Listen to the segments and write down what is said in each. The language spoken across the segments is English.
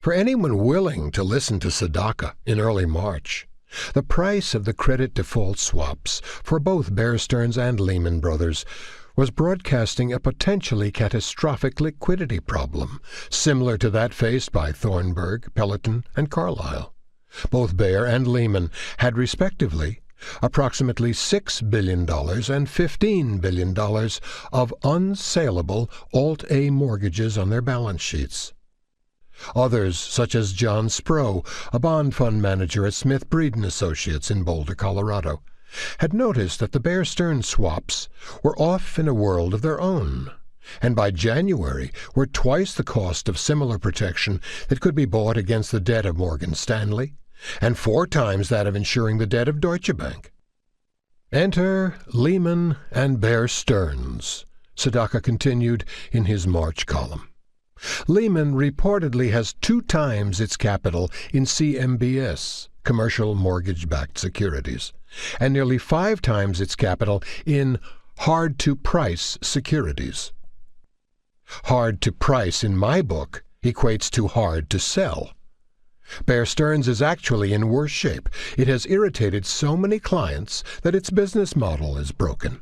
For anyone willing to listen to Sedaka in early March, the price of the credit default swaps for both Bear Stearns and Lehman Brothers was broadcasting a potentially catastrophic liquidity problem, similar to that faced by Thornburg, Peloton, and Carlyle. Both Bear and Lehman had respectively approximately $6 billion and $15 billion of unsaleable Alt-A mortgages on their balance sheets. Others, such as John Spro, a bond fund manager at Smith Breeden Associates in Boulder, Colorado, had noticed that the Bear Stearns swaps were off in a world of their own, and by January were twice the cost of similar protection that could be bought against the debt of Morgan Stanley, and 4 times that of insuring the debt of Deutsche Bank. Enter Lehman and Bear Stearns, Sedaka continued in his March column. Lehman reportedly has 2 times its capital in CMBS, commercial mortgage-backed securities, and nearly 5 times its capital in hard-to-price securities. Hard to price in my book equates to hard to sell. Bear Stearns is actually in worse shape. It has irritated so many clients that its business model is broken.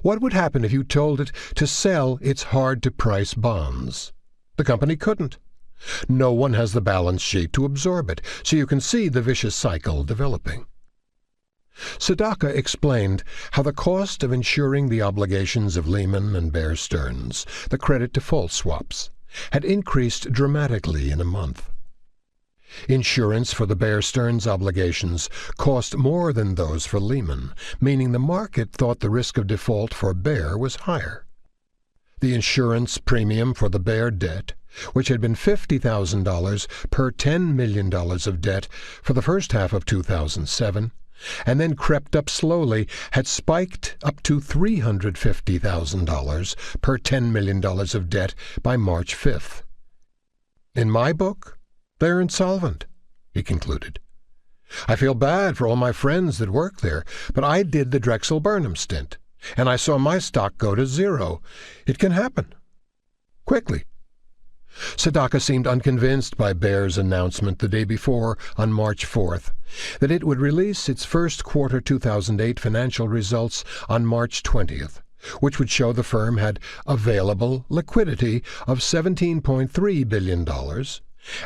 What would happen if you told it to sell its hard-to-price bonds? The company couldn't. No one has the balance sheet to absorb it, so you can see the vicious cycle developing. Sedaka explained how the cost of insuring the obligations of Lehman and Bear Stearns, the credit default swaps, had increased dramatically in a month. Insurance for the Bear Stearns obligations cost more than those for Lehman, meaning the market thought the risk of default for Bear was higher. The insurance premium for the Bear debt, which had been $50,000 per $10 million of debt for the first half of 2007, and then crept up slowly, had spiked up to $350,000 per $10 million of debt by March 5th. In my book, they're insolvent, he concluded. I feel bad for all my friends that work there, but I did the Drexel Burnham stint, and I saw my stock go to 0. It can happen. Quickly. Sedaka seemed unconvinced by Bear's announcement the day before, on March 4th, that it would release its first quarter 2008 financial results on March 20th, which would show the firm had available liquidity of $17.3 billion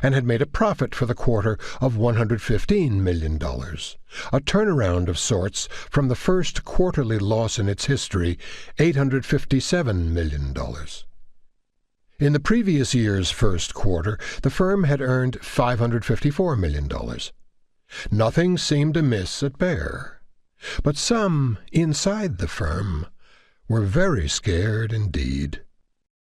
and had made a profit for the quarter of $115 million, a turnaround of sorts from the first quarterly loss in its history, $857 million. In the previous year's first quarter, the firm had earned $554 million. Nothing seemed amiss at Bear, but some inside the firm were very scared indeed.